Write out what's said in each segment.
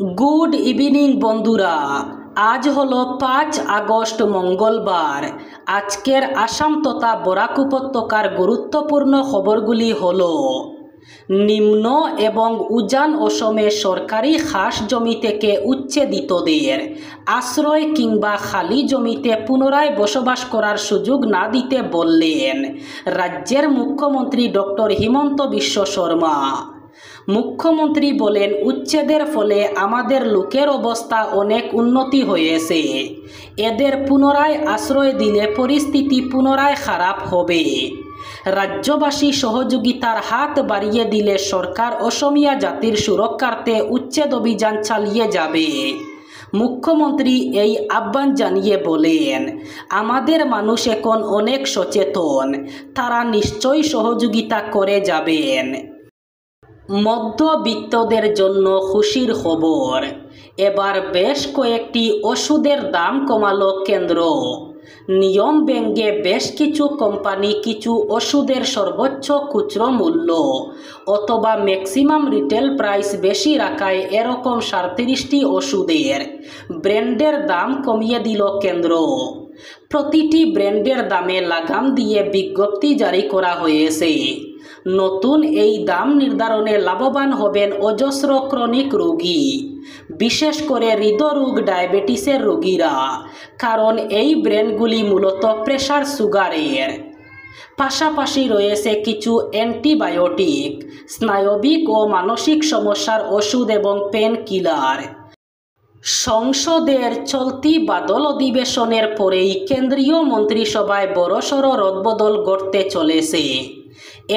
Good evening বন্ধুরা, আজ হলো 5 আগস্ট মঙ্গলবার। আজকের আসাম তথা বরাক উপত্যকার গুরুত্বপূর্ণ খবরগুলি হলো: নিম্ন এবং উজান অসমে সরকারি খাস জমি থেকে উচ্ছেদিতদের আশ্রয় কিংবা খালি জমিতে পুনরায় বসবাস করার সুযোগ না দিতে বললেন রাজ্যের মুখ্যমন্ত্রী ডক্টর হিমন্ত বিশ্ব শর্মা। মুখ্যমন্ত্রী বলেন, উচ্ছেদের ফলে আমাদের লোকের অবস্থা অনেক উন্নতি হয়েছে। এদের পুনরায় আশ্রয় দিলে পরিস্থিতি পুনরায় খারাপ হবে। রাজ্যবাসী সহযোগিতার হাত বাড়িয়ে দিলে সরকার অসমিয়া জাতির সুরক্ষার্থে উচ্ছেদ অভিযান চালিয়ে যাবে। মুখ্যমন্ত্রী এই আহ্বান জানিয়ে বলেন, আমাদের মানুষ এখন অনেক সচেতন, তারা নিশ্চয়ই সহযোগিতা করে যাবেন। মধ্যবিত্তদের জন্য খুশির খবর, এবার বেশ কয়েকটি ওষুধের দাম কমালো কেন্দ্র। নিয়ম ভেঙে বেশ কিছু কোম্পানি কিছু ওষুধের সর্বোচ্চ খুচরো মূল্য অথবা ম্যাক্সিমাম রিটেল প্রাইস বেশি রাখায় এরকম 37টি ওষুধের ব্র্যান্ডের দাম কমিয়ে দিল কেন্দ্র। প্রতিটি ব্র্যান্ডের দামে লাগাম দিয়ে বিজ্ঞপ্তি জারি করা হয়েছে। নতুন এই দাম নির্ধারণে লাভবান হবেন অজস্র ক্রনিক রোগী, বিশেষ করে হৃদরোগ ডায়াবেটিসের রোগীরা, কারণ এই ব্র্যান্ডগুলি মূলত প্রেসার সুগারের। পাশাপাশি রয়েছে কিছু অ্যান্টিবায়োটিক, স্নায়বিক ও মানসিক সমস্যার ওষুধ এবং পেন কিলার। সংসদের চলতি বাদল অধিবেশনের পরেই কেন্দ্রীয় মন্ত্রিসভায় বড়সড় রদবদল ঘটতে চলেছে।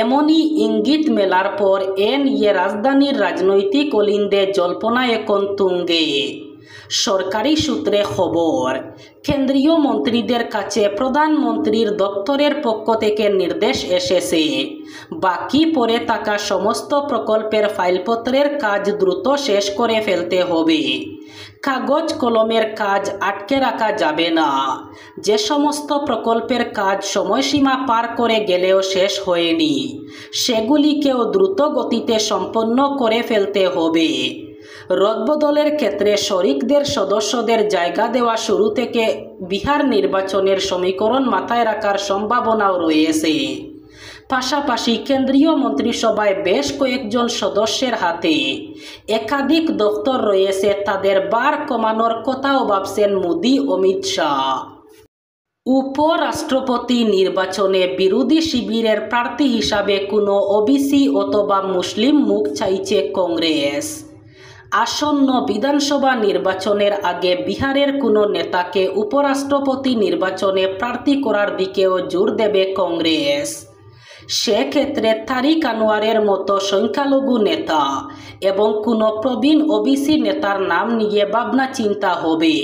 এমনই ইঙ্গিত মেলার পর এ নিয়ে রাজধানীর রাজনৈতিক অলিন্দে জল্পনা এখন তুঙ্গে। সরকারি সূত্রে খবর, কেন্দ্রীয় মন্ত্রীদের কাছে প্রধানমন্ত্রীর দপ্তরের পক্ষ থেকে নির্দেশ এসেছে, বাকি পড়ে থাকা সমস্ত প্রকল্পের ফাইলপত্রের কাজ দ্রুত শেষ করে ফেলতে হবে। কাগজ কলমের কাজ আটকে রাখা যাবে না। যে সমস্ত প্রকল্পের কাজ সময়সীমা পার করে গেলেও শেষ হয়নি, সেগুলিকেও দ্রুত গতিতে সম্পন্ন করে ফেলতে হবে। রদবদলের ক্ষেত্রে শরিকদের সদস্যদের জায়গা দেওয়া শুরু থেকে বিহার নির্বাচনের সমীকরণ মাথায় রাখার সম্ভাবনাও রয়েছে। পাশাপাশি কেন্দ্রীয় মন্ত্রিসভায় বেশ কয়েকজন সদস্যের হাতে একাধিক দপ্তর রয়েছে, তাদের বার কমানোর কথাও ভাবছেন মোদি, অমিত শাহ। উপরাষ্ট্রপতি নির্বাচনে বিরোধী শিবিরের প্রার্থী হিসাবে কোনো ওবিসি অথবা মুসলিম মুখ চাইছে কংগ্রেস। আসন্ন বিধানসভা নির্বাচনের আগে বিহারের কোনো নেতাকে উপরাষ্ট্রপতি নির্বাচনে প্রার্থী করার দিকেও জোর দেবে কংগ্রেস। সেক্ষেত্রে তারিক আনোয়ারের মতো সংখ্যালঘু নেতা এবং কোনো প্রবীণ ওবিসি নেতার নাম নিয়ে ভাবনা চিন্তা হবে।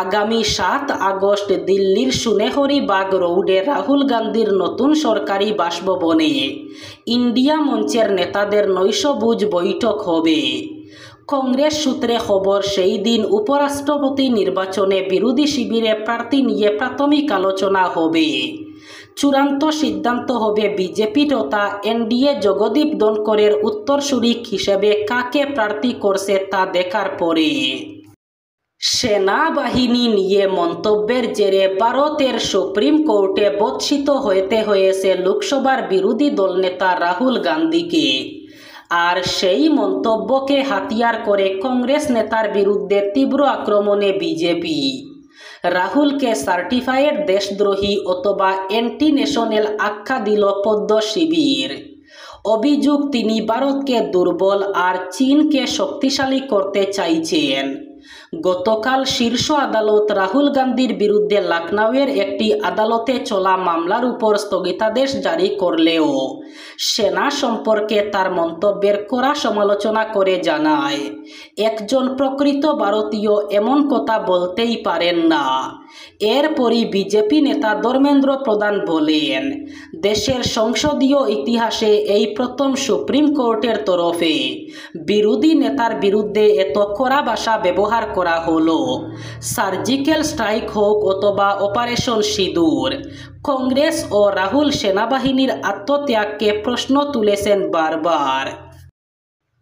আগামী 7 আগস্ট দিল্লির সুনেহরি বাগ রোডে রাহুল গান্ধীর নতুন সরকারি বাসভবনে ইন্ডিয়া মঞ্চের নেতাদের নৈশভোজ বৈঠক হবে। কংগ্রেস সূত্রে খবর, সেই দিন উপরাষ্ট্রপতি নির্বাচনে বিরোধী শিবিরে প্রার্থী নিয়ে প্রাথমিক আলোচনা হবে। চূড়ান্ত সিদ্ধান্ত হবে বিজেপি তথা এনডিএ জগদীপ ধনকরের উত্তরসূরি হিসেবে কাকে প্রার্থী করছে তা দেখার পরে। সেনাবাহিনী নিয়ে মন্তব্যের জেরে ভারতের সুপ্রিম কোর্টে বর্ষিত হতে হয়েছে লোকসভার বিরোধী দলনেতা রাহুল গান্ধীকে। আর সেই মন্তব্যকে হাতিয়ার করে কংগ্রেস নেতার বিরুদ্ধে তীব্র আক্রমণে বিজেপি। রাহুলকে সার্টিফাইড দেশদ্রোহী অথবা অ্যান্টি ন্যাশনাল আখ্যা দিল পদ্ম শিবির। অভিযোগ, তিনি ভারতকে দুর্বল আর চীনকে শক্তিশালী করতে চাইছেন। গতকাল শীর্ষ আদালত রাহুল গান্ধীর বিরুদ্ধে লখনউয়ের একটি আদালতে চলা মামলার উপর স্থগিতাদেশ জারি করলেও সেনা সম্পর্কে তার মন্তব্যের কড়া সমালোচনা করে জানায়, একজন প্রকৃত ভারতীয় এমন কথা বলতেই পারেন না। এরপরই বিজেপি নেতা ধর্মেন্দ্র প্রধান বলেন, দেশের সংসদীয় ইতিহাসে এই প্রথম সুপ্রিম কোর্টের তরফে বিরোধী নেতার বিরুদ্ধে এত কড়া ভাষা ব্যবহার করা হলো। সার্জিক্যাল স্ট্রাইক হোক অথবা অপারেশন সিঁদুর, কংগ্রেস ও রাহুল সেনাবাহিনীর আত্মত্যাগকে প্রশ্ন তুলেছেন বারবার।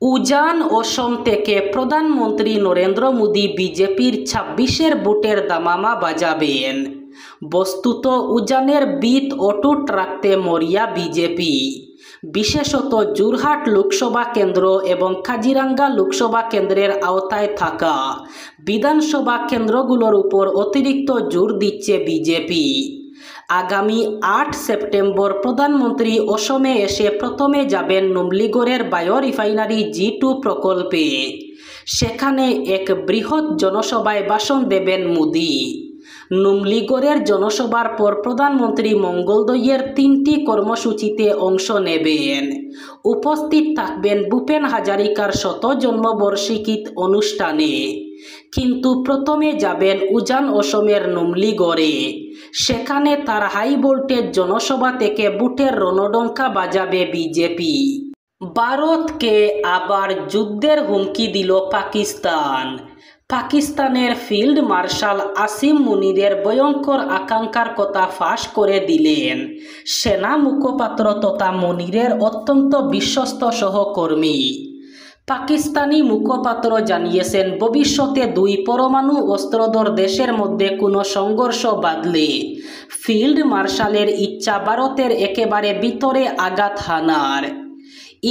উজান অসম থেকে প্রধানমন্ত্রী নরেন্দ্র মোদী বিজেপির ২৬-এর ভোটের দামামা বাজাবেন। বস্তুত উজানের বিট অটুট রাখতে মরিয়া বিজেপি। বিশেষত যোরহাট লোকসভা কেন্দ্র এবং কাজিরাঙ্গা লোকসভা কেন্দ্রের আওতায় থাকা বিধানসভা কেন্দ্রগুলোর উপর অতিরিক্ত জোর দিচ্ছে বিজেপি। আগামী ৮ সেপ্টেম্বর প্রধানমন্ত্রী অসমে এসে প্রথমে যাবেন নুমলীগড়ের বায়ো রিফাইনারি G2 প্রকল্পে। সেখানে এক বৃহৎ জনসভায় ভাষণ দেবেন মোদি। নুমলীগড়ের জনসভার পর প্রধানমন্ত্রী মঙ্গলদৈয়ের ৩টি কর্মসূচিতে অংশ নেবেন। উপস্থিত থাকবেন ভূপেন হাজারিকার ১০০ জন্মবার্ষিকীর অনুষ্ঠানে। কিন্তু প্রথমে যাবেন উজান অসমের নুমলীগড়ে। সেখানে তার হাই ভোল্টেজ জনসভা থেকে ভোটের রণডঙ্কা বাজাবে বিজেপি। ভারতকে আবার যুদ্ধের হুমকি দিল পাকিস্তান। পাকিস্তানের ফিল্ড মার্শাল আসিম মুনিরের ভয়ঙ্কর আকাঙ্ক্ষার কথা ফাঁস করে দিলেন সেনা মুখপাত্র তথা মুনিরের অত্যন্ত বিশ্বস্ত সহকর্মী। পাকিস্তানি মুখপাত্র জানিয়েছেন, ভবিষ্যতে দুই পরমাণু অস্ত্রধর দেশের মধ্যে কোনো সংঘর্ষ বাঁধলে ফিল্ড মার্শালের ইচ্ছা ভারতের একেবারে ভিতরে আঘাত হানার।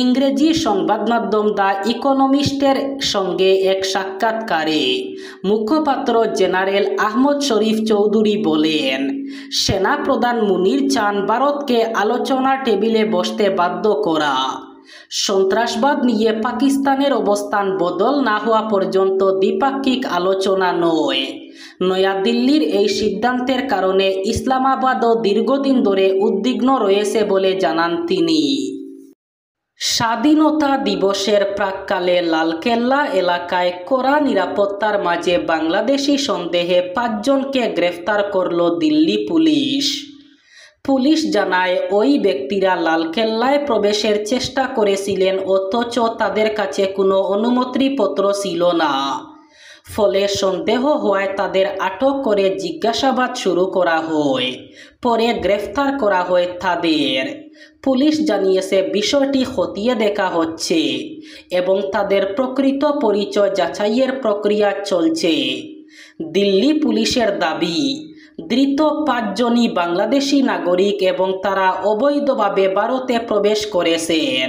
ইংরেজি সংবাদ মাধ্যম দ্য ইকোনমিস্টের সঙ্গে এক সাক্ষাৎকারে মুখপাত্র জেনারেল আহমদ শরীফ চৌধুরী বলেন, সেনাপ্রধান মুনির চান ভারতকে আলোচনার টেবিলে বসতে বাধ্য করা। সন্ত্রাসবাদ নিয়ে পাকিস্তানের অবস্থান বদল না হওয়া পর্যন্ত দ্বিপাক্ষিক আলোচনা নয়। নয়াদিল্লির এই সিদ্ধান্তের কারণে ইসলামাবাদও দীর্ঘদিন ধরে উদ্বিগ্ন রয়েছে বলে জানান তিনি। স্বাধীনতা দিবসের প্রাক্কালে লালকেল্লা এলাকায় কড়া নিরাপত্তার মাঝে বাংলাদেশি সন্দেহে ৫ জনকে গ্রেফতার করল দিল্লি পুলিশ। পুলিশ জানায়, ওই ব্যক্তিরা লালকেল্লায় প্রবেশের চেষ্টা করেছিলেন অথচ তাদের কাছে কোনো অনুমতিপত্র ছিল না। ফলে সন্দেহ হওয়ায় তাদের আটক করে জিজ্ঞাসাবাদ শুরু করা হয়। পরে গ্রেফতার করা হয় তাদের। পুলিশ জানিয়েছে, বিষয়টি খতিয়ে দেখা হচ্ছে এবং তাদের প্রকৃত পরিচয় যাচাইয়ের প্রক্রিয়া চলছে। দিল্লি পুলিশের দাবি, ধৃত ৫ জনই বাংলাদেশি নাগরিক এবং তারা অবৈধভাবে ভারতে প্রবেশ করেছেন।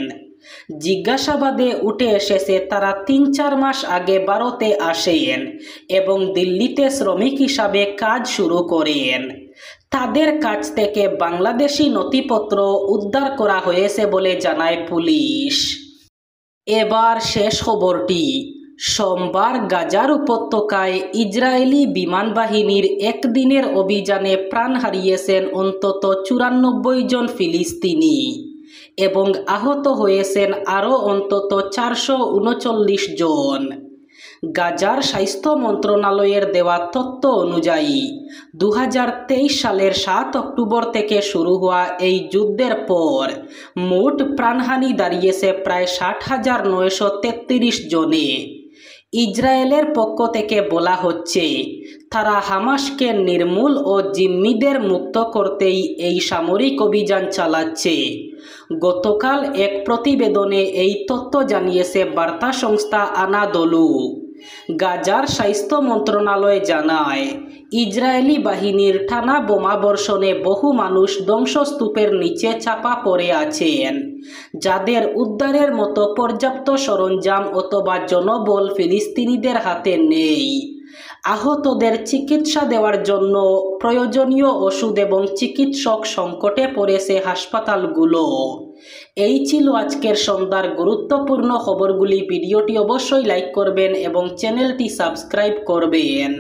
জিজ্ঞাসাবাদে উঠে এসেছে তারা ৩-৪ মাস আগে ভারতে আসেন এবং দিল্লিতে শ্রমিক হিসাবে কাজ শুরু করেন। তাদের কাছ থেকে বাংলাদেশি নথিপত্র উদ্ধার করা হয়েছে বলে জানায় পুলিশ। এবার শেষ খবরটি। সোমবার গাজার উপত্যকায় ইসরায়েলি বিমান বাহিনীর একদিনের অভিযানে প্রাণ হারিয়েছেন অন্তত ৯৪ জন ফিলিস্তিনি এবং আহত হয়েছেন আরও অন্তত ৪৩৯ জন। গাজার স্বাস্থ্য মন্ত্রণালয়ের দেওয়া তথ্য অনুযায়ী ২০২৩ সালের ৭ অক্টোবর থেকে শুরু হওয়া এই যুদ্ধের পর মোট প্রাণহানি দাঁড়িয়েছে প্রায় ৬০,৯৩৩ জনে। ইসরায়েলের পক্ষ থেকে বলা হচ্ছে, তারা হামাসকে নির্মূল ও জিম্মিদের মুক্ত করতেই এই সামরিক অভিযান চালাচ্ছে। গতকাল এক প্রতিবেদনে এই তথ্য জানিয়েছে বার্তা সংস্থা আনাদলু। গাজার স্বাস্থ্য মন্ত্রণালয় জানায়, ইসরায়েলি বাহিনীর টানা বোমাবর্ষণে বহু মানুষ ধ্বংসস্তূপের নিচে চাপা পড়ে আছেন, যাদের উদ্ধারের মতো পর্যাপ্ত সরঞ্জাম অথবা জনবল ফিলিস্তিনিদের হাতে নেই। আহতদের চিকিৎসা দেওয়ার জন্য প্রয়োজনীয় ওষুধ এবং চিকিৎসক সংকটে পড়েছে হাসপাতালগুলো। এই ছিল আজকের সন্ধ্যার গুরুত্বপূর্ণ খবরগুলি। ভিডিওটি অবশ্যই লাইক করবেন এবং চ্যানেলটি সাবস্ক্রাইব করবেন।